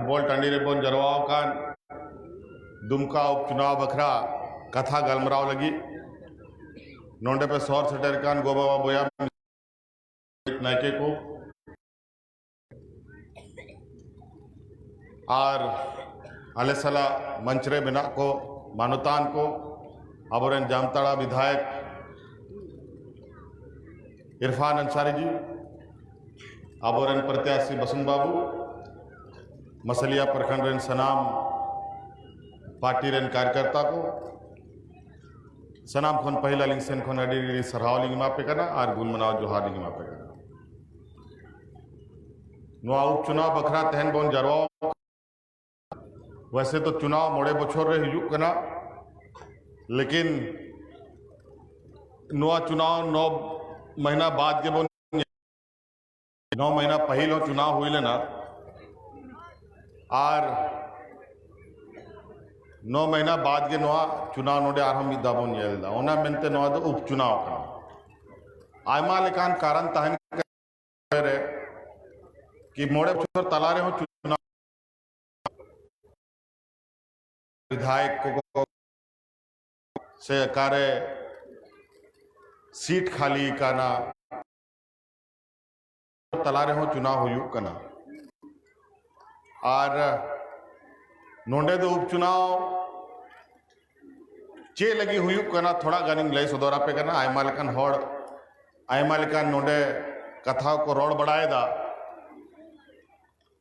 Football टंडी रे bone जरवाओ कान दुमका उपचुनाव बखरा कथा गलमराव लगी नोंडे पे सौर सटेर कान गोबाबा बोया नायके को और अलेसला मंचरे बिना को मानुतान को अबोरेन जामताड़ा विधायक इरफान अंसारी जी अबोरेन प्रत्याशी बसंत बाबू मसलिया प्रखंड रेन सनाम पार्टी रेन कार्यकर्ता को सनाम खोन पहला लिंग सेन खोन अडी सरहाव लिंग मापे करना और गुल मनाव जोहार लिंग मापे करना नुआ उपचुनाव बखरा तहन बोन जरवाओ वैसे तो चुनाव मोड़े बछोर रे हिजुक कना लेकिन नुआ चुनाव 9 महीना बाद के बोन 9 महीना पहले चुनाव हुई लेना और 9 महीना बाद के नुआ चुनाव नोडे आरम दाबोन येलदा ओना मेनते नुआ दो उपचुनाव का आयमा लेकान कारण तहन करे कि मोड़े बछोर तलारे हो चुनाव विधायक को से कार्य सीट खाली काना तलारे हो चुनाव हो युग कना और नोंडे दो उपचुनाव चे लगी हुई कना थोड़ा गानिंग लय सदोरा पे करना आयमालिकन होड़ आयमालिकन नोंडे कथा को रोड बढ़ाए दा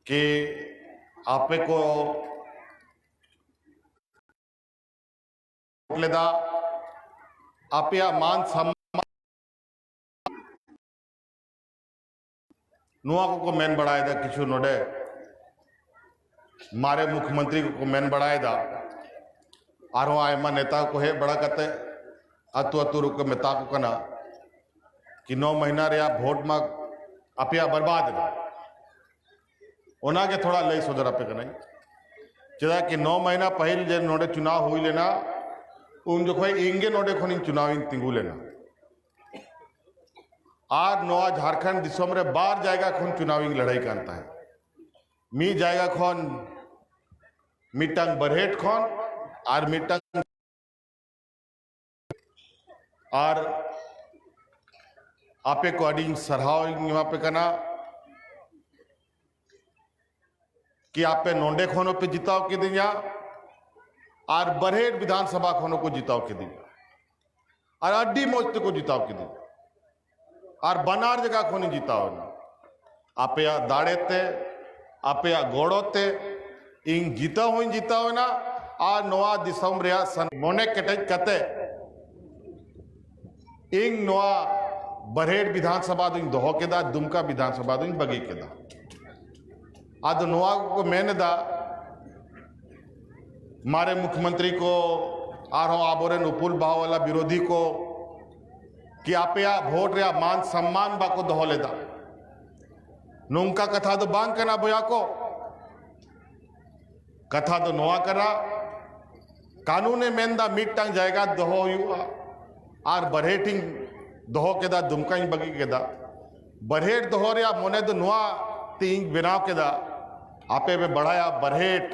कि आपे को लेदा आपे मान सम्मान नुआ को मेन बढ़ाए दा किछु नोडे मारे मुख्यमंत्री को मेन बढ़ाए दा और आयमा नेता को है बड़ा कते अतु अतु रुक मेता को कना कि 9 महीना रे वोट में अपिया बर्बाद दा ओना के थोड़ा लई सोदरा पे कना चदा कि 9 महीना पहले जे नोडे चुनाव हुई लेना उन जो कोई इंगे नोडे खोनी चुनाव इन तिंगू लेना आज नोआ झारखंड दिसोम रे 12 जायगा खोन चुनावी लड़ाई करता है मी जायगा खोन मिटंग बरहेट खोन और मिटंग और आपे को अडिंग सरहाव वहां पे करना कि आपे नोंडे खोनों पे जिताव के दिया और बरहेट विधानसभा खोनों को जिताव के दिया और अड्डी मोर्चे को जिताव के दिया और बनार जगह खोनी जिताव ना आपे या दाड़े ते आपे या गोड़ो ते इंग जीता हो ना और नोआ दिसम रिया सन मोने कटेज कते इंग नोआ बरहेट विधानसभा दुइन दोहो के दा दुमका विधानसभा दुइन बगी के दा आद नोआ को मैंने दा मारे मुख्यमंत्री को आरो आबोरे नुपुल भाव वाला विरोधी को कि आपे या वोट रिया मान सम्मान बा को दोहो लेदा नोंका कथा तो बांग करना बोया को कथा तो नोआ करा कानूने मेंदा मीटंग जाएगा दोहो और बरहेटिंग दोहो के दा दुमका बगी के दा बरहेट दोहो रे मोने दो नोआ तीन बिनाव के दा आपे में बढ़ाया बरहेट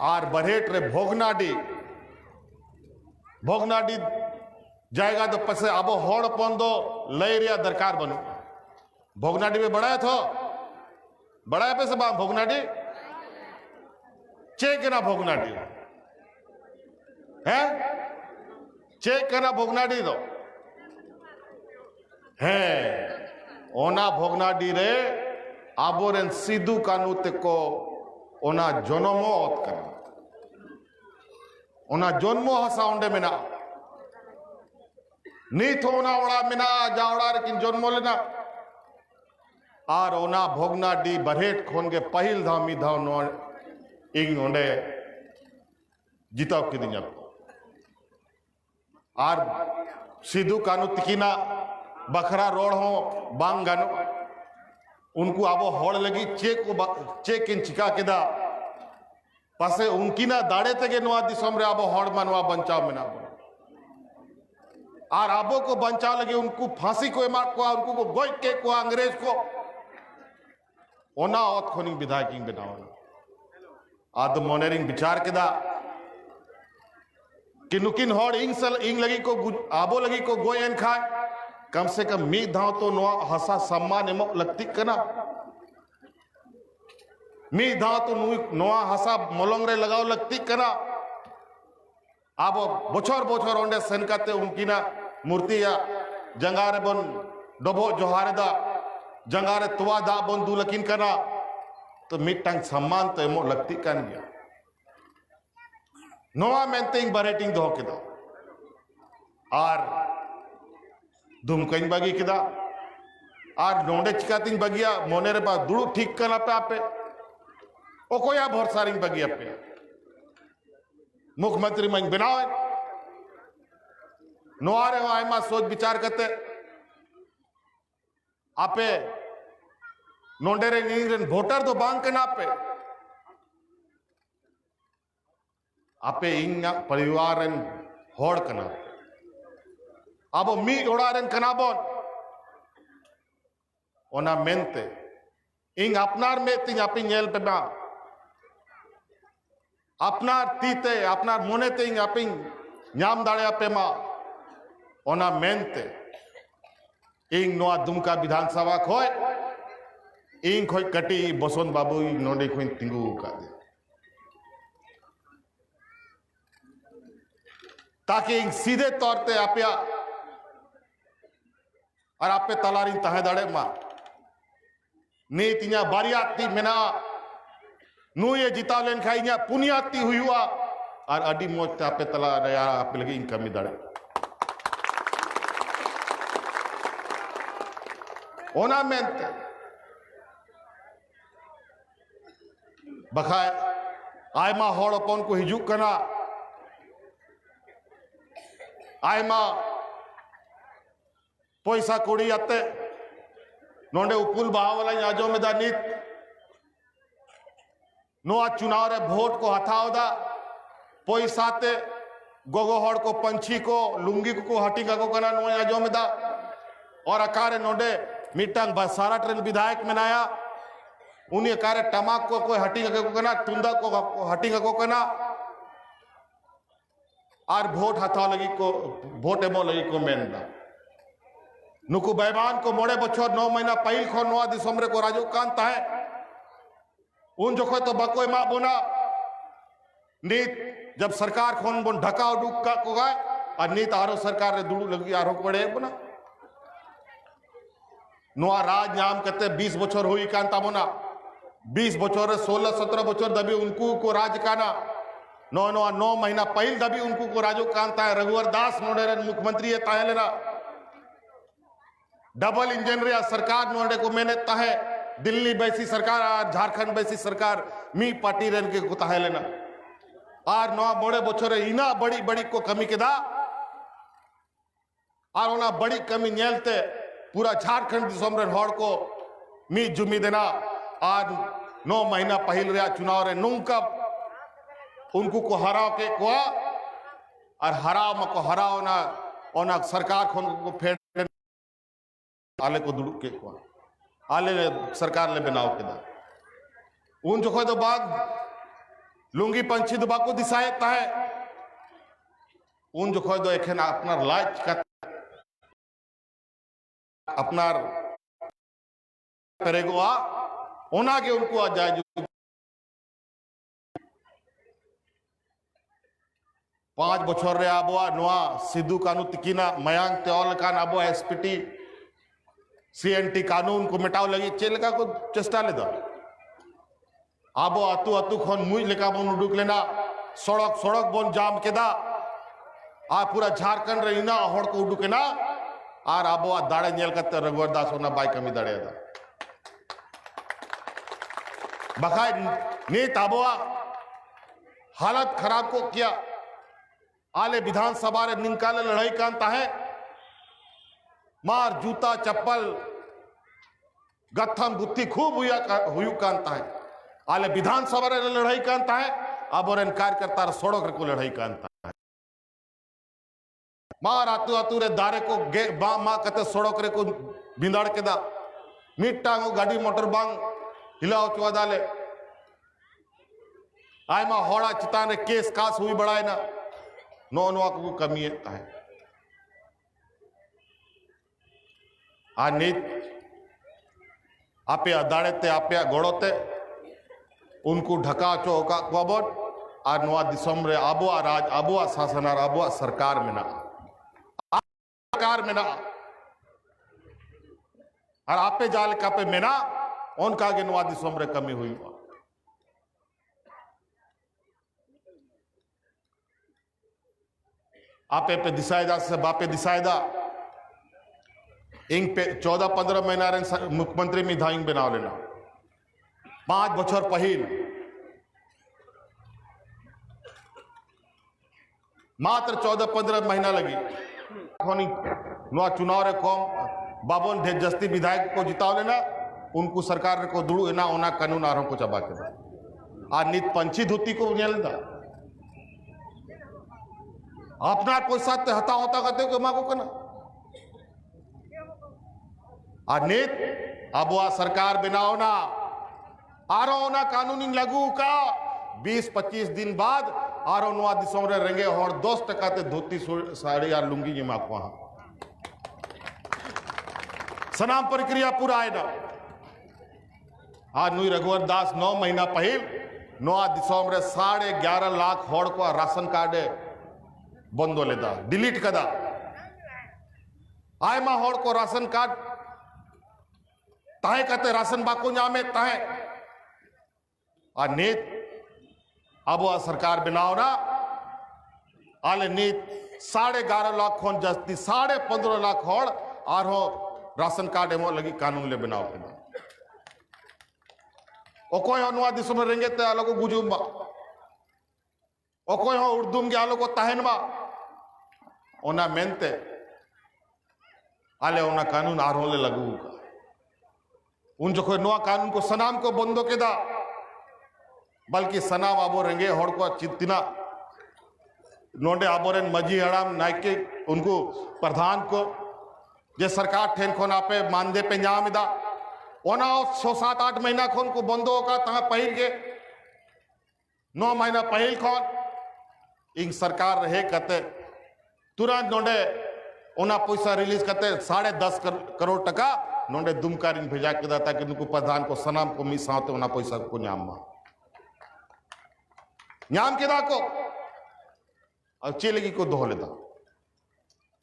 और बरहेट रे भोगनाडी जाएगा तो पसे अब होड़ पोंदो लय रिया दरकार बनो भोगनाडी में बढ़ाया था बढ़ाया पे सब भोगनाडी चेक ना भोगनाडी है चेक करना भोगनाडी दो है ओना भोगनाडी रे आबोरेन सिद्धू कानू ते को ओना जोनमो ओत करना ओना जोनमो हसा उंडे में ना नी थोना ओड़ा में ना जावड़ा लेकिन जोनमो लेना और ओना भोगनाडी बरहेट खोन के पहिल धामी धाव नो इंग ओंडे जिताव के दिन और सिद्धू कानू तिकीना बखरा रोड हो बांग गानो उनको आबो होड़ लगी चेक इन चिका के दा पासे उनकी ना दाड़े तगे नुआ दिसम रे आबो होड़ मनवा बंचाव में ना और आबो को बंचाव लगे उनको फांसी को मार को उनको को गोई के को अंग्रेज को ओना औत खोनी विधायक बनाओ आद मोनेरिंग विचार केदा कि नुकिन हॉड इंग लगी को आबो लगी को गोयन खाए कम से कम मी धाव तो नोआ हसा सम्मान एमो लगती कना मी धाव तो नोआ हसा मोलंग रे लगाओ लगती कना आबो बोछर बोछर ओंडे सेनकाते उनकी ना मूर्ति या जंगारे बन डबो जोहारे दा जंगारे तुआ दा बन दुलकिन कना तो मिट्टांग सम्मान तो एमो लगती कान गया नोआ मेंटिंग बरेटिंग दो के दो और धुमकन बगी किदा और नोंडे चिकातिंग बगिया मोने रे बा दुड़ू ठीक करना पे आपे ओ कोया भरसारिंग बगिया पे मुख्यमंत्री मन बनाओ नोआरे हो आयमा सोच विचार करते आपे नोंडे रे नीरन वोटर तो बांग के नापे आपे इंगा परिवार रन होड़ कना अब मी ओड़ा रन कना बोन ओना मेनते इंग अपनार में तिंग अपनी नेल पे बा अपनार तीते अपनार मोने तिंग अपनी न्याम दाड़े पे मा ओना मेनते इंग नोआ दुमका विधानसभा खोय इंग खोय कटी बसंत बाबू नोंडे खोय तिंगू का दे ताकि सीधे तौर पे आपिया और आपे तलारी तहे दड़े मा नीत इኛ बारियाती मेना नु ये जिता लेन खाई इኛ पुनियाती हुई हुआ और अडी मोच आपे तला रया आपे लगी इन कमी दड़े ओना मेंते बखाय आयमा होड़ अपन को हिजू कना आयमा पैसा कुड़ी आते नोंडे उपुल बहावला याजो में दा नीत नोआ चुनाव रे वोट को हथाओदा पैसा ते गोगो हड़ को पंछी को लुंगी को हटिंगा को कना नोआ याजो में दा और अकारे नोंडे मिटांग बसारा ट्रेन विधायक में नाया उन्हीं अकारे टमाक को कोई हटिंगा को कना तुंदा को हटिंगा को कना और वोट हथा लगी को वोट एमो लगी को मेनदा नुकु बेमान को मोड़े बछर 9 महीना पहिल खो नोआ दिसम रे को राजू कांत है उन जोखो तो बको एमा बोना नीत जब सरकार खोन बोन ढका डुक का को गाय और नीत आरो सरकार रे दुड़ू लगी आरो पड़े बोना नोआ राज नाम कहते 20 बछर हुई कांता बोना 20 बछर 16-17 बछर दबी उनको को राज काना 9 महीना पहिल दबी उनको को राजू कांता है रघुवर दास नोडे मुख्यमंत्री है ताहे लेना डबल इंजन रे सरकार नोडे को मैंने ताहे दिल्ली बैसी सरकार झारखंड बैसी सरकार मी पार्टी रेन के को ताहे लेना और नौ बड़े बछरे इना बड़ी बड़ी को कमी के दा और ओना बड़ी कमी नेलते पूरा झारखंड दिसम रे हड़ को मी जुमी देना और 9 महीना पहिल रे चुनाव रे नुंका उनको को हराव के को और हराव को हराव ना ओना सरकार को फेर आले को दुड़ू के को आले सरकार ले बनाओ के दा उन जो तो बाग लुंगी पंछी दबा को दिसायता है उन जो तो एखन अपना लाज का अपना करेगो आ ओना के उनको आ जाए 5 बछर रे आबोआ नोआ सिद्धू कानू तिकीना मयांक तेल कान आबो एसपीटी सीएनटी कानून को मिटाव लगी चेलका को चेष्टा ले दा आबो अतु अतु खन मुई लेका बन उडुक लेना सड़क सड़क बन जाम के दा आ पूरा झारखंड रे इना हड़ को उडुके ना आर आबो आ दाड़े नेल कते रघुवर दास होना बाई कमी दाड़े दा बखाय नीत आबोआ हालत खराब को किया आले विधानसभा रे निकाले लड़ाई कांता है मार जूता चप्पल गत्थम बुद्धि खूब हुई कांता है आले विधानसभा रे लड़ाई कांता है अब और कार्यकर्ता सड़क को लड़ाई कांता है मार आतु आतु रे दारे को माँ कते सड़क रे को बिंदाड़ के दा मिट्टांगो गाड़ी मोटर बांग हिलाओ चुआ दाले आयमा होड़ा चितान केस कास हुई बड़ाए ना नो नो को कमी है आ नीत आपे अदाड़ते आपे गोड़ोते उनको ढका चौका कबन और नवा दिसम रे आबुआ राज आबुआ शासन और आबुआ सरकार में ना और आपे जाल का पे मेना उनका के नवा दिसम रे कमी हुई आपे पे दिसायदा से बापे दिसायदा इंग पे 14-15 महीना रे मुख्यमंत्री में धाइंग बनाव लेना 5 बछर पहिल मात्र 14-15 महीना लगी चुनाव रे कौम बाबन ढेर जस्ती विधायक को जिताव लेना उनको सरकार को दुड़ू ना ओना कानून आरों को चबा के आ नित पंची धोती को दा अपना पैसा ते हता होता करते को मां को कना आ नित अब सरकार बनाओ ना आरो ना कानूनी लागू का 20-25 दिन बाद आरो नवा दिसों रे रंगे और 10% ते धोती साड़ी या लुंगी ये मां को सनाम प्रक्रिया पूरा है ना आज नुई रघुवर दास 9 महीना पहिल नवा दिसों रे 11.5 लाख होड़ को राशन कार्ड बंदो लेता डिलीट कदा आय मा होड़ को राशन कार्ड ताहे कहते राशन बाको जामे ताहे आ नीत अब सरकार बनाओ ना आले नीत 11.5 लाख खोन जस्ती 15.5 लाख होड़ और हो राशन कार्ड एमो लगी कानून ले बनाओ के ओकोय हो नुआ दिसम रेंगे ते आलो को गुजुम ओकोय हो उर्दूम के आलो को ताहेनमा ओना मेनते आले ओना कानून आरोले लगू उन जो कोई नुआ कानून को सनाम को बंदो के दा बल्कि सनाम आबो रेंगे होड़ को चित्तिना नोंडे आबोरेन मजी हड़ाम नायके उनको प्रधान को जे सरकार ठेन खोन आपे मानदे पे जाम दा ओना 6-7-8 महीना खोन को बंदो का तहा पहिल के 9 महीना पहिल खोन इंग सरकार रहे कहते तुरंत नोंडे ओना पैसा रिलीज करते 10.5 करोड़ टका नोंडे दुमकारिन भेजा के दा ताकि उनको प्रधान को सनाम को मी साथे ओना पैसा को न्याम के दा को और चेलेगी को दोह लेता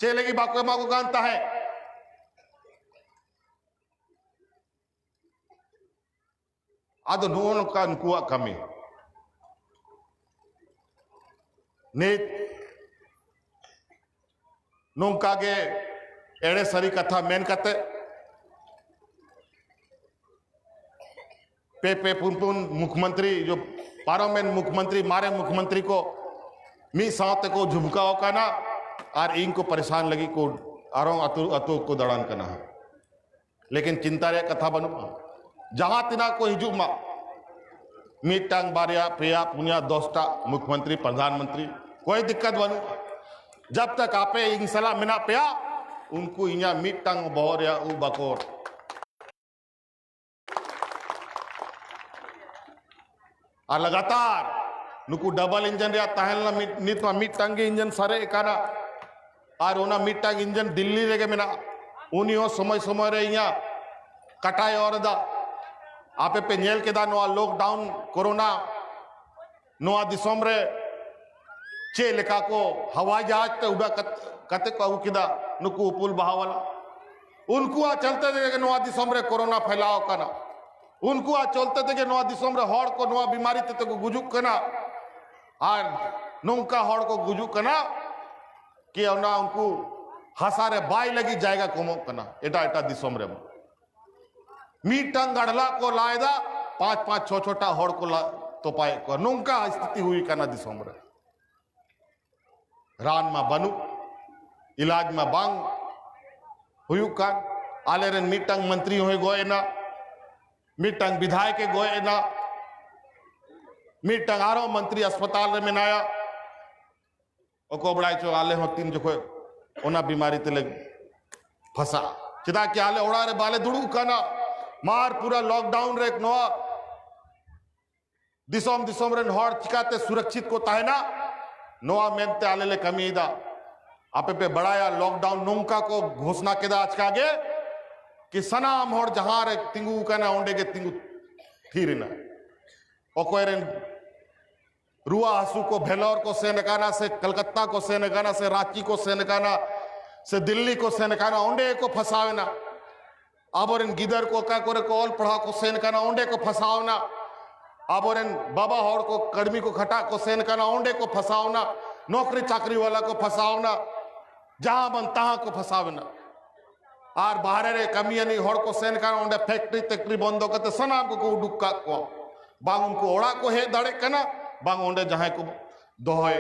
चेलेगी बाको मां को गानता है आदो नोन का नुकुआ कमी नीत नोंका के एड़े सरी कथा मेन कते पे पुन मुख्यमंत्री जो पार्लियामेंट मुख्यमंत्री मारे मुख्यमंत्री को मी साथ को झुमकाओ का ना और इनको परेशान लगी को आरो अतु को दड़ान करना है लेकिन चिंता रे कथा बनू जहां तिना को हिजुमा मीटांग बारिया प्रिया पुनिया दोस्ता मुख्यमंत्री प्रधानमंत्री कोई दिक्कत बनू जब तक आपे इन सलाह मिना पिया उनको इया मीटांग बहोर या उ बकोर और लगातार नुकु डबल इंजन या तहलना नित मीटांग इंजन सारे एकाना और ओना मीटांग इंजन दिल्ली रेगे मिना उनियो समय समय रे इया कटाई और दा आपे पे नेल के दा नोआ लॉकडाउन कोरोना नोआ दिसोम रे चे लेका को हवाई जहाज ते उड़ा कते को किदा नुकु पुल बहावला उनको आ चलते थे नोआ दिसोम रे कोरोना फैलाव कना उनको आ चलते थे कि नोआ दिसोम रे हड़ को नोआ बीमारी ते को गुजुक कना और नौका हड़ को गुजुक कना कि ना उनको हसारे बाई लगी जाएगा कोमो कना एटा एटा दिसोम रे मीटंग गढ़ला को लायदा 5-5 छोटा हड़ को तो पाए को नौका स्थिति हुई कना दिसोम रे रान मा बनू इलाज में बांग हुयु कान आले रे मीटंग मंत्री होय गोए ना मीटंग विधायक के गोए ना मीटंग आरो मंत्री अस्पताल रे मिनाया ओको बड़ाई चो आले हो 3 जो ओना बीमारी ते लग फसा चिदा के आले ओड़ा रे बाले दुड़ू काना मार पूरा लॉकडाउन रे नोआ दिसोम दिसोम रेन हॉर चिकाते सुरक्षित को ताहेना नोआ मेनते आलेले कमीदा आपे पे बढ़ाया लॉकडाउन नोंका को घोषणा केदा आज का आगे कि सनाम हॉर जहां रे तिंगू कना ओंडे के तिंगू थीरिना ओकोरेन रुआ हसू को भेलोर को सेनकाना से कलकत्ता को सेनकाना से रांची को सेनकाना से दिल्ली को सेनकाना ओंडे को फसावेना आबोरेन गिदर को का करे को ऑल पढ़ा को सेनकाना ओंडे को फसावना आबोरेन बाबा हौड़ को कड़मी को खटा को सेनकाना ओंडे को फसावना नौकरी चाकरी वाला को फसावना जहां बन तहां को फसावना और बाहर रे कमियानी हौड़ को सेनकाना ओंडे फैक्ट्री तैक्ट्री बंद करते सनाम को उडुक्का को बांग उनको ओड़ा को हे दड़े कना बांग ओंडे जहां को दोहे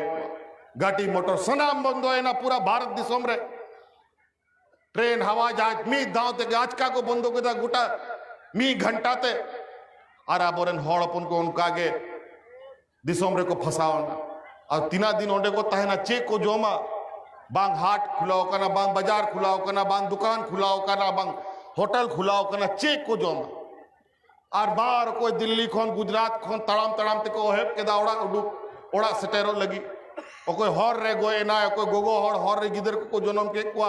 गाड़ी मोटर सनाम बंद होए ना पूरा भारत दिसोम रे ट्रेन हवा जहाज मी दाव ते आजका को बंद केदा गोटा मी घंटा ते और आबोरेन हौड़ अपन को उनका आगे दिसोम रे को फसावना और तीना दिन ओंडे को तहना चेक को जोमा बांग हाट खुलाओ कना बांग बाजार खुलाओ कना बांग दुकान खुलाओ कना बांग होटल खुलाओ कना चेक को जोमा और बार कोई दिल्ली खोन गुजरात खोन तड़ाम तड़ाम ते को हेप के दावड़ा ओड़ा सटेरो लगी और कोई हॉर रे गोए ना कोई गोगो हॉर रे गिदर को जनम के को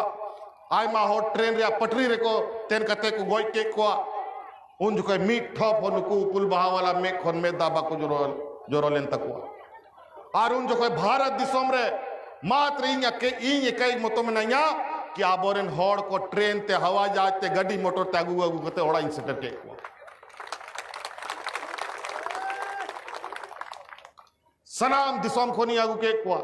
आय मा हॉर ट्रेन रे पटरी रे को तेन कते को गोई के को उन जो कोई मीट ठप हो नुकु पुल बहा वाला में खोन में दाबा को जोरो लेन तक और उन जो कोई भारत दिसोम रे मात्र इन कई मतो में नया कि आबोरेन हॉर को ट्रेन ते हवा जहाज ते गाड़ी मोटर ते अगु अगु कते ओड़ा इन सटर के को सनाम दिसोम खोनी आगु के को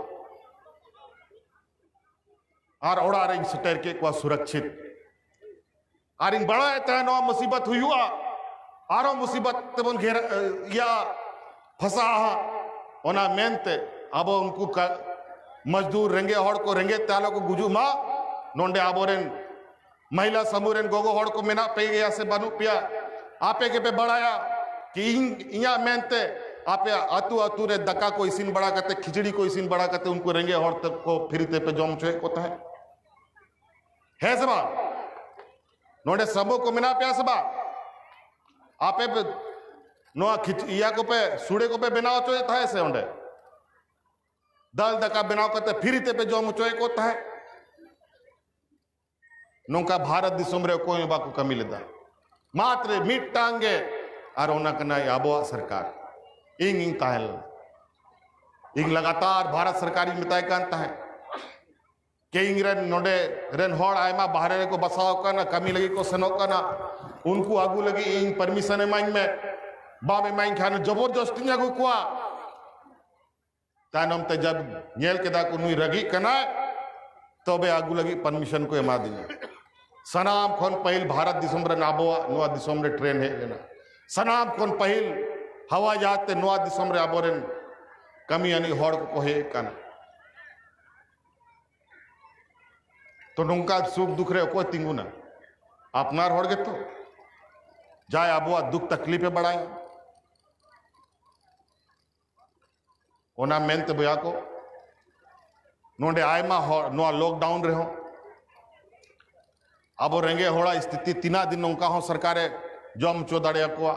और ओड़ा रे सटर के को सुरक्षित और इन बड़ा है नो मुसीबत हुई हुआ आरो मुसीबत तबन घेर या फसा ओना मेनते अब उनको मजदूर रेंगे हौड़ को रेंगे तालो को गुजू मा नोंडे आबोरेन महिला समूरेन गोगो हौड़ को मेना पे गया से बनू पिया आपे के पे बढ़ाया कि इया मेनते आपे अतु अतु रे दका को इसिन बड़ा करते खिचड़ी को इसिन बड़ा करते उनको रेंगे हौड़ तक को फिरते पे जोम छे कोता है सबा नोडे सबो को मिना प्या सबा आपे पे नो खिचिया को पे सूड़े को पे बनाओ चोए था ऐसे ओंडे दाल दका बनाओ करते फिरते पे जो मुचोए को था है नोका भारत दिसोम रे कोई बाको कमी लेदा मात्र मीट टांगे और ओना कना आबो सरकार इंग इंग ताहल इंग लगातार भारत सरकारी मिताय कांता है के इंग्रन नोडे रेन हॉड़ आयमा बाहर रे को बसाव करना कमी लगी को सनो करना उनको आगू लगी इन परमिशन माइन में बाबे माइन खाने जबरदस्ती आगू कुआ तानम ते जब नेल केदा को नुई रगी कना तो बे आगू लगी परमिशन को एमा दी सनाम खोन पहिल भारत दिसोम रे नाबोआ नोआ दिसोम रे ट्रेन है लेना सनाम खोन पहिल हवा जाते नोआ दिसोम रे आबोरेन कमी यानी हॉड़ को हे कना तो नुका सुख दुख रे कोई तिंगू ना अपनार हॉड़ गे तो जाए आबुआ दुख तकलीफे बढ़ाए ओना मेनते बया को नोंडे आयमा नो लॉकडाउन रहे हो अब रेंगे होड़ा स्थिति तीना दिन नौका हो सरकारे जम चो दाड़े को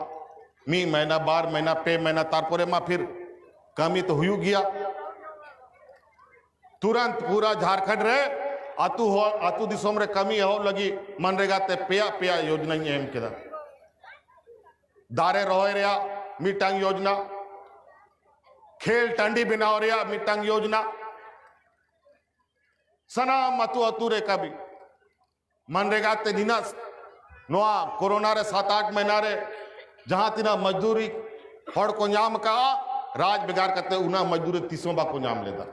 मी महीना 12 महीना पे महीना तारपोरे मा फिर कमी तो हुई गया तुरंत पूरा झारखंड रे आतु दिसोम रे कमी हो लगी मनरेगा ते पेया पेया योजना एम केदा दारे रोए रिया मीटांग योजना खेल टांडी बनाओ रिया मीटांग योजना सनाम अतु अतु रे कभी मनरेगा ते निनास नोआ कोरोना रे 7-8 महीना रे जहां तिना मजदूरी हड़ को नाम का राज बिगाड़ करते उना मजदूरी 30 बा को नाम लेदा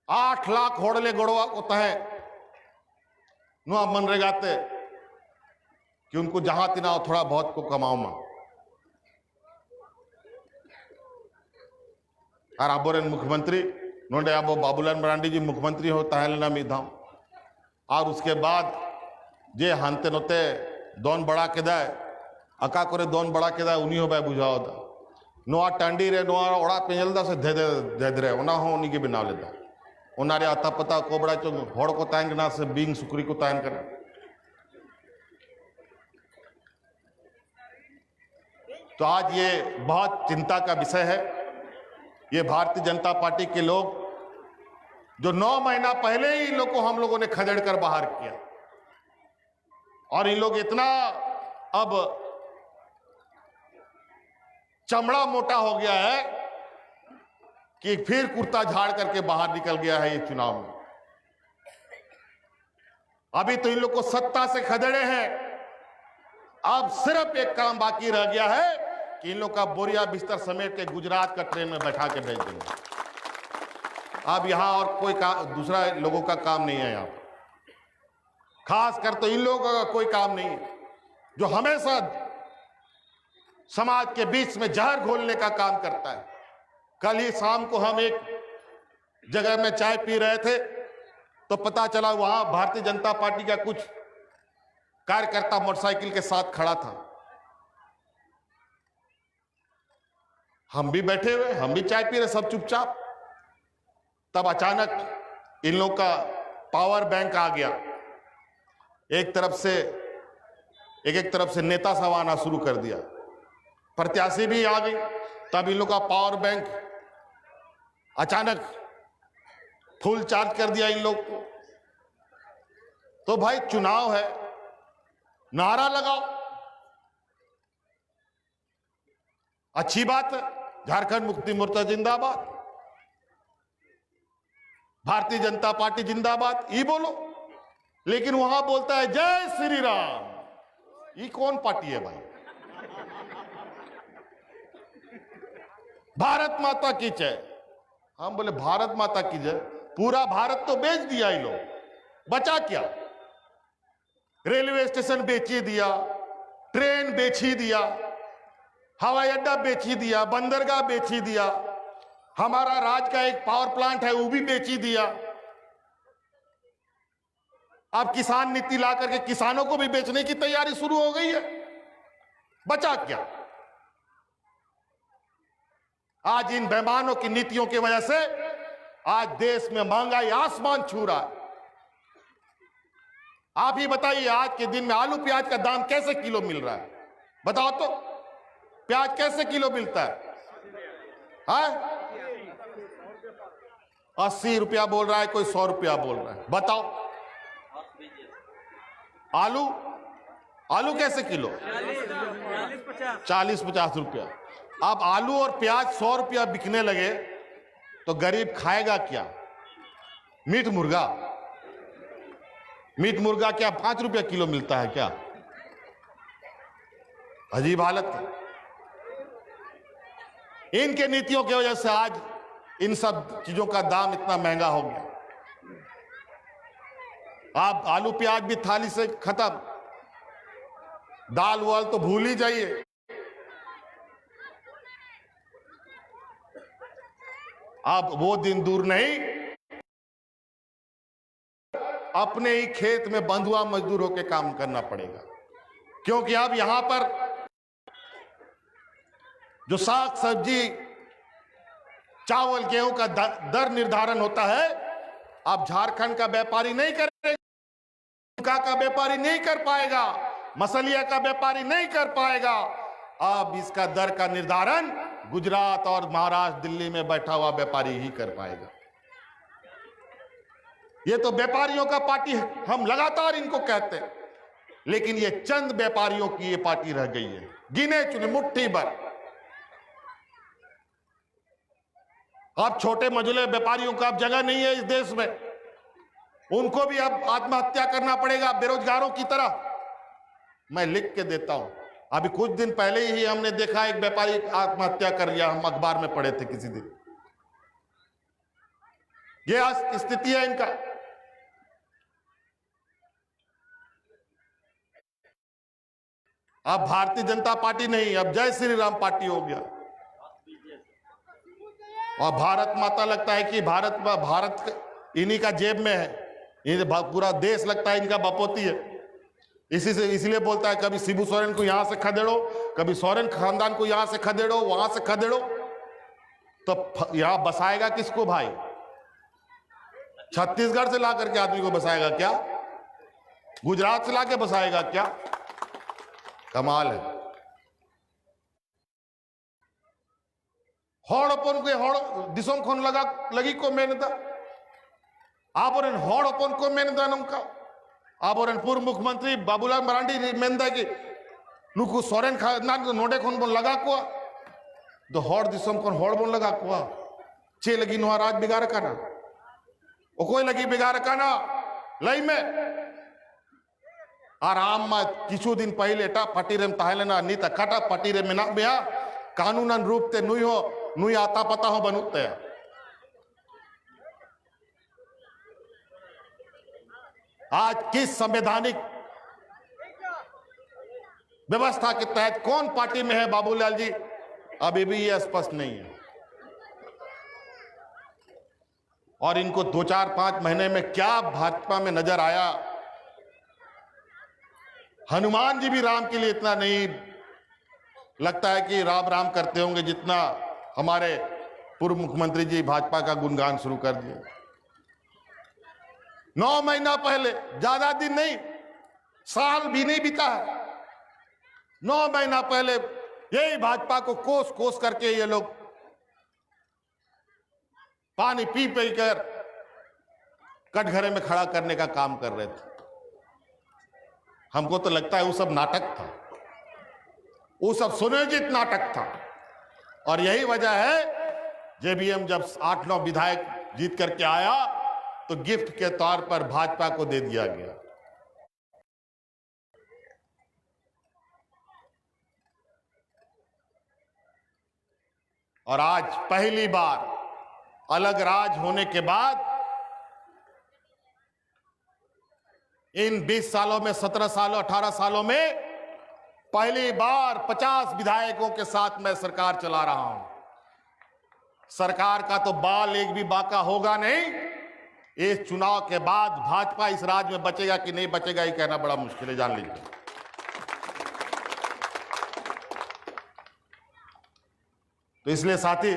8 लाख होड़ले गड़वा होता है नुआ मनरेगा ते कि उनको जहां तिना थोड़ा बहुत को कमाओ मा और आबोरेन मुख्यमंत्री नोंडे आबो बाबूलाल मरांडी जी मुख्यमंत्री होता है लेना मिधाम और उसके बाद जे हानते नोते दोन बड़ा के दाए अका करे दोन बड़ा के दाए उन्हीं हो बाय बुझाओ दा नोआ टांडी रे नोआ ओड़ा पेंजलदा से धे दे ओना हो उन्हीं के बिना लेदा उनारे आता पता कोबड़ा चो हड़ को तायन ना से बींग सुकरी को तायन करे तो आज ये बहुत चिंता का विषय है। ये भारतीय जनता पार्टी के लोग जो 9 महीना पहले ही इन लोग को हम लोगों ने खदेड़ कर बाहर किया, और इन लोग इतना अब चमड़ा मोटा हो गया है कि फिर कुर्ता झाड़ करके बाहर निकल गया है ये चुनाव में। अभी तो इन लोग को सत्ता से खदेड़े हैं, अब सिर्फ एक काम बाकी रह गया है कि इन लोग का बोरिया बिस्तर समेट के गुजरात का ट्रेन में बैठा के भेज देंगे। अब यहां और कोई दूसरा लोगों का काम नहीं है। यहां खास कर तो इन लोगों का कोई काम नहीं है जो हमेशा समाज के बीच में जहर घोलने का काम करता है। कल ही शाम को हम एक जगह में चाय पी रहे थे तो पता चला वहां भारतीय जनता पार्टी का कुछ कार्यकर्ता मोटरसाइकिल के साथ खड़ा था। हम भी बैठे हुए, हम भी चाय पी रहे, सब चुपचाप। तब अचानक इन लोग का पावर बैंक आ गया। एक तरफ से नेता सब आना शुरू कर दिया, प्रत्याशी भी आ गई। तब इन लोग का पावर बैंक अचानक फुल चार्ज कर दिया इन लोग को। तो भाई चुनाव है, नारा लगाओ, अच्छी बात है। झारखंड मुक्ति मोर्चा जिंदाबाद, भारतीय जनता पार्टी जिंदाबाद, ये बोलो। लेकिन वहां बोलता है जय श्री राम। ये कौन पार्टी है भाई? भारत माता की जय। हम बोले भारत माता की जय, पूरा भारत तो बेच दिया इन लोग, बचा क्या? रेलवे स्टेशन बेची दिया, ट्रेन बेची दिया, हवाई अड्डा बेची दिया, बंदरगाह बेची दिया, हमारा राज्य का एक पावर प्लांट है वो भी बेची दिया। अब किसान नीति ला करके किसानों को भी बेचने की तैयारी शुरू हो गई है। बचा क्या? आज इन बेईमानों की नीतियों की वजह से आज देश में महंगाई आसमान छू रहा है। आप ही बताइए, आज के दिन में आलू प्याज का दाम कैसे किलो मिल रहा है? बताओ तो, प्याज कैसे किलो मिलता है? 80 रुपया बोल रहा है, कोई 100 रुपया बोल रहा है। बताओ आलू कैसे किलो? 40-50 रुपया। अब आलू और प्याज 100 रुपया बिकने लगे तो गरीब खाएगा क्या? मीट मुर्गा क्या 5 रुपया किलो मिलता है क्या? अजीब हालत है। इनके नीतियों की वजह से आज इन सब चीजों का दाम इतना महंगा हो गया। आप आलू प्याज भी थाली से खत्म, दाल वाल तो भूल ही जाइए। अब वो दिन दूर नहीं, अपने ही खेत में बंधुआ मजदूर होकर काम करना पड़ेगा। क्योंकि अब यहां पर जो साग सब्जी चावल गेहूं का दर निर्धारण होता है, अब झारखंड का व्यापारी नहीं करेगा, का व्यापारी नहीं कर पाएगा, मसलिया का व्यापारी नहीं कर पाएगा। अब इसका दर का निर्धारण गुजरात और महाराष्ट्र दिल्ली में बैठा हुआ व्यापारी ही कर पाएगा। ये तो व्यापारियों का पार्टी है, हम लगातार इनको कहते हैं, लेकिन ये चंद व्यापारियों की ये पार्टी रह गई है, गिने चुने मुट्ठी भर। अब छोटे मझोले व्यापारियों का अब जगह नहीं है इस देश में, उनको भी अब आत्महत्या करना पड़ेगा बेरोजगारों की तरह। मैं लिख के देता हूं, अभी कुछ दिन पहले ही हमने देखा एक व्यापारी आत्महत्या कर लिया, हम अखबार में पढ़े थे किसी दिन। यह स्थिति है इनका। अब भारतीय जनता पार्टी नहीं, अब जय श्री राम पार्टी हो गया। और भारत माता लगता है कि भारत इन्हीं का जेब में है, ये पूरा देश लगता है इनका बपोती है। इसलिए बोलता है कभी शिबू सोरेन को यहां से खदेड़ो, कभी सोरेन खानदान को यहां से खदेड़ो, वहां से खदेड़ो। तो यहां बसाएगा किसको भाई? छत्तीसगढ़ से ला करके आदमी को बसाएगा क्या? गुजरात से लाके बसाएगा क्या? कमाल है। हॉड़पन के हॉड़ दिसों खन लगी को मेनदा आबोरेन हॉड़पन को मेनदा नंका आबोरेन पूर्व मुख्यमंत्री बाबूलाल मरांडी मेनदा की नुकु सोरेन खान नोडे खन बन लगा को दो हॉड़ दिसों खन हॉड़ बन लगा को चे लगी नुआ राज बिगाड़ काना ओ कोई लगी बिगाड़ काना लई में आराम में किछु दिन पहले टा पटीरेम ताहलेना नीत काटा पटीरे मेना बेया कानूनन रूप ते नुई आता पता हो बनुते आज किस संवैधानिक व्यवस्था के तहत कौन पार्टी में है बाबूलाल जी अभी भी ये स्पष्ट नहीं है और इनको 2-4-5 महीने में क्या भाजपा में नजर आया हनुमान जी भी राम के लिए इतना नहीं लगता है कि राम राम करते होंगे जितना हमारे पूर्व मुख्यमंत्री जी भाजपा का गुणगान शुरू कर दिए 9 महीना पहले ज्यादा दिन नहीं साल भी नहीं बीता है 9 महीना पहले यही भाजपा को कोस कोस करके ये लोग पानी पी पी कर कटघरे में खड़ा करने का काम कर रहे थे हमको तो लगता है वो सब नाटक था वो सब सुनियोजित नाटक था और यही वजह है जेबीएम जब 8-9 विधायक जीत करके आया तो गिफ्ट के तौर पर भाजपा को दे दिया गया और आज पहली बार अलग राज होने के बाद इन 20 सालों में 17 सालों 18 सालों में पहली बार 50 विधायकों के साथ मैं सरकार चला रहा हूं सरकार का तो बाल एक भी बाका होगा नहीं इस चुनाव के बाद भाजपा इस राज्य में बचेगा कि नहीं बचेगा ये कहना बड़ा मुश्किल है जान लीजिए तो इसलिए साथी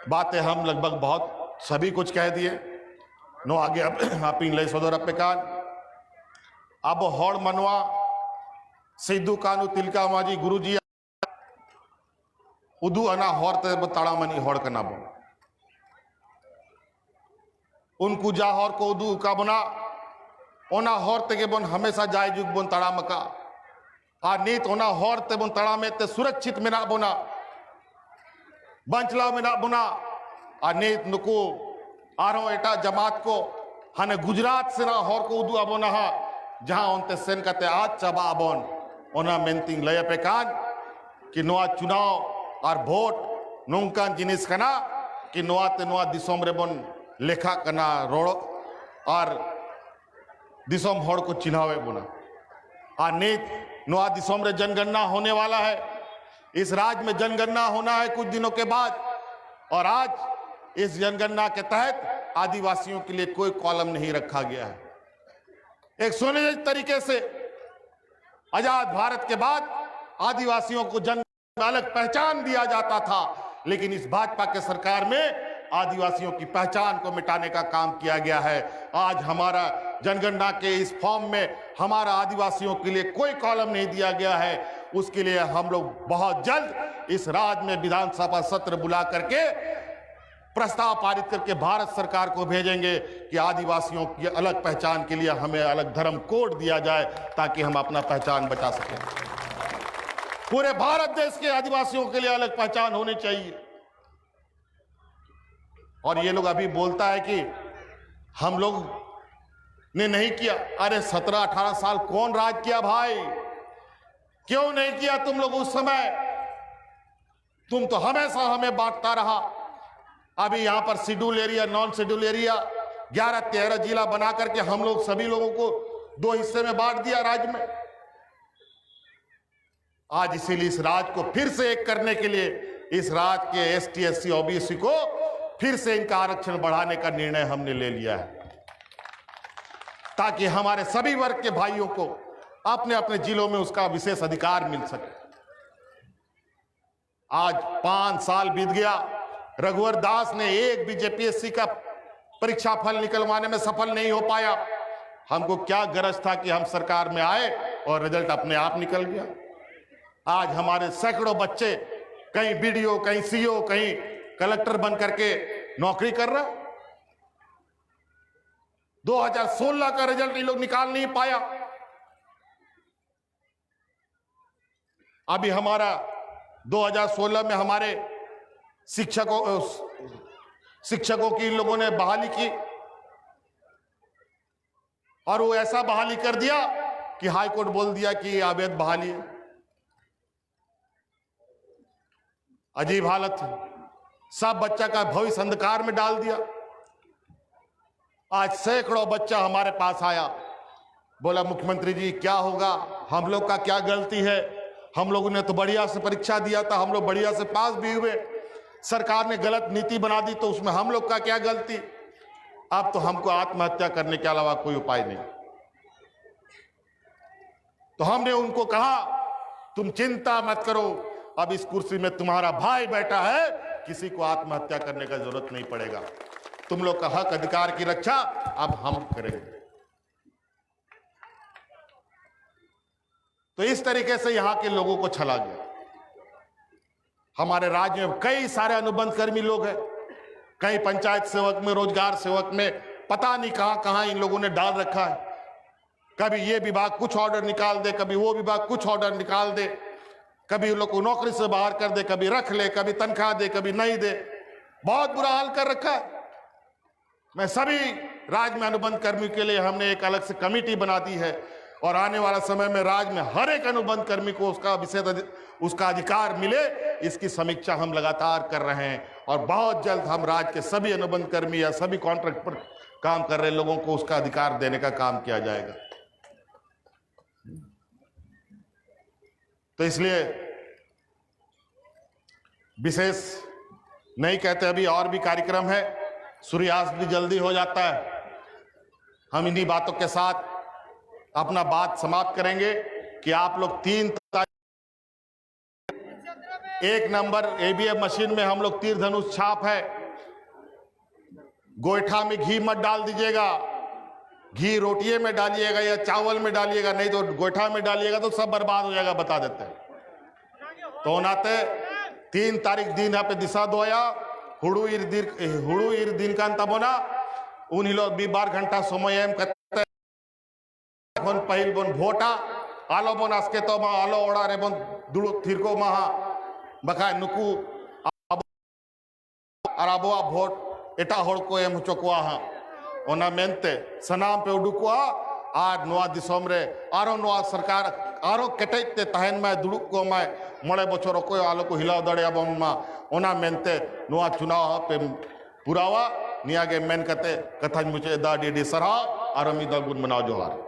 बातें हम लगभग बहुत सभी कुछ कह दिए नो आगे आप इन लई सदर अपेकान अब हॉड़ मनवा सिद्धू कानू तिलका माजी गुरुजी उदू अना हॉर ते ताड़ा मनी हॉड़ का नाबो उनको जा हॉर को उदू का बना ओना हॉर ते के बन हमेशा जाय जुग बन ताड़ा मका आ नीत ओना हॉर ते बन ताड़ा में ते सुरक्षित में ना बोना बंचला में ना बुना आ नीत नुको आरो एटा जमात को हने गुजरात से ना हॉर को उदू अबोना हा जहां उनते सेन कते आज चबा अबोन ओना मेंटिंग लय पेकान कि नोआ चुनाव और वोट नौकान जिनिस कना कि नोआ ते नोआ दिसोम रे बन लेखा कना रोड़ और दिसोम हॉड़ को चिन्हावे बुना आ नीत नोआ दिसोम रे जनगणना होने वाला है इस राज्य में जनगणना होना है कुछ दिनों के बाद और आज इस जनगणना के तहत आदिवासियों के लिए कोई कॉलम नहीं रखा गया है एक सुनिश्चित तरीके से आजाद भारत के बाद आदिवासियों को जन अलग पहचान दिया जाता था लेकिन इस भाजपा के सरकार में आदिवासियों की पहचान को मिटाने का काम किया गया है आज हमारा जनगणना के इस फॉर्म में हमारा आदिवासियों के लिए कोई कॉलम नहीं दिया गया है उसके लिए हम लोग बहुत जल्द इस राज्य में विधानसभा सत्र बुला करके प्रस्ताव पारित करके भारत सरकार को भेजेंगे कि आदिवासियों की अलग पहचान के लिए हमें अलग धर्म कोड दिया जाए ताकि हम अपना पहचान बचा सकें पूरे भारत देश के आदिवासियों के लिए अलग पहचान होनी चाहिए और ये लोग अभी बोलता है कि हम लोग ने नहीं किया अरे 17-18 साल कौन राज किया भाई क्यों नहीं किया तुम लोग उस समय तुम तो हमेशा हमें बांटता रहा अभी यहां पर schedule area non schedule area 11-13 जिला बना करके हम लोग सभी लोगों को 2 हिस्से में बांट दिया राज्य में आज इसीलिए इस राज्य को फिर से एक करने के लिए इस राज्य के एसटी एससी ओबीसी को फिर से इनका आरक्षण बढ़ाने का निर्णय हमने ले लिया है ताकि हमारे सभी वर्ग के भाइयों को अपने अपने जिलों में उसका विशेष अधिकार मिल सके आज 5 साल बीत गया रघुवर दास ने एक भी जेपीएससी का परीक्षा फल निकलवाने में सफल नहीं हो पाया हमको क्या गरज था कि हम सरकार में आए और रिजल्ट अपने आप निकल गया आज हमारे सैकड़ों बच्चे कहीं बीडीओ, कहीं सीओ, कहीं कलेक्टर बन करके नौकरी कर रहा। 2016 का रिजल्ट ये लोग निकाल नहीं पाया। अभी हमारा 2016 में हमारे शिक्षकों की इन लोगों ने बहाली की और वो ऐसा बहाली कर दिया कि हाई कोर्ट बोल दिया कि ये अवैध बहाली है। अजीब हालत है। सब बच्चा का भविष्य अंधकार में डाल दिया। आज सैकड़ों बच्चा हमारे पास आया, बोला मुख्यमंत्री जी क्या होगा, हम लोग का क्या गलती है, हम लोगों ने तो बढ़िया से परीक्षा दिया था, हम लोग बढ़िया से पास भी हुए, सरकार ने गलत नीति बना दी तो उसमें हम लोग का क्या गलती। अब तो हमको आत्महत्या करने के अलावा कोई उपाय नहीं। तो हमने उनको कहा तुम चिंता मत करो, अब इस कुर्सी में तुम्हारा भाई बैठा है, किसी को आत्महत्या करने का जरूरत नहीं पड़ेगा। तुम लोग का हक अधिकार की रक्षा अब हम करेंगे। तो इस तरीके से यहां के लोगों को छला गया। हमारे राज्य में कई सारे अनुबंध कर्मी लोग हैं, कई पंचायत सेवक में, रोजगार सेवक में, पता नहीं कहां कहां इन लोगों ने डाल रखा है। कभी ये विभाग कुछ ऑर्डर निकाल दे, कभी वो विभाग कुछ ऑर्डर निकाल दे, कभी उन लोग को नौकरी से बाहर कर दे, कभी रख ले, कभी तनख्वाह दे, कभी नहीं दे। बहुत बुरा हाल कर रखा है। मैं सभी राज्य में अनुबंध कर्मियों के लिए हमने एक अलग से कमेटी बना दी है और आने वाला समय में राज्य में हर एक अनुबंध कर्मी को उसका अधिकार मिले, इसकी समीक्षा हम लगातार कर रहे हैं। और बहुत जल्द हम राज्य के सभी अनुबंध कर्मी या सभी कॉन्ट्रैक्ट पर काम कर रहे लोगों को उसका अधिकार देने का काम किया जाएगा। तो इसलिए विशेष नहीं कहते, अभी और भी कार्यक्रम है, सूर्यास्त भी जल्दी हो जाता है। हम इन्हीं बातों के साथ अपना बात समाप्त करेंगे कि आप लोग 3 1 नंबर ईवीएम मशीन में हम लोग तीर धनुष छाप है। गोईठा में घी मत डाल दीजिएगा, घी रोटिये में डालिएगा या चावल में डालिएगा, नहीं तो गोईठा में डालिएगा तो सब बर्बाद हो जाएगा, बता देते हैं। तो नाते 3 तारीख दिन यहाँ पे दिशा दोया हुड़ू इर दिन का अंतबोना उन लोग 12 घंटा समय एम करते पहिल बोन भोटा आलो बोन आस्के तो मा आलो ओड़ा रे बोन दुड़ु थिरको महा बखाय नुकु अराबोआ भोट एटा होड़ को एम चोकवा हा ओना मेनते सनाम पे उडुकुआ आज नोआ दिसोम रे आरो नोआ सरकार आरो केटेते तहन में दुड़ु को मैं मळे बछर को आलो को हिलाव दड़िया बम मा ओना मेनते नोआ चुनाव पे पुरावा नियागे मेन कते कथा मुझे दा डी सरहा आरो मी दा गुण मनाव जोहार।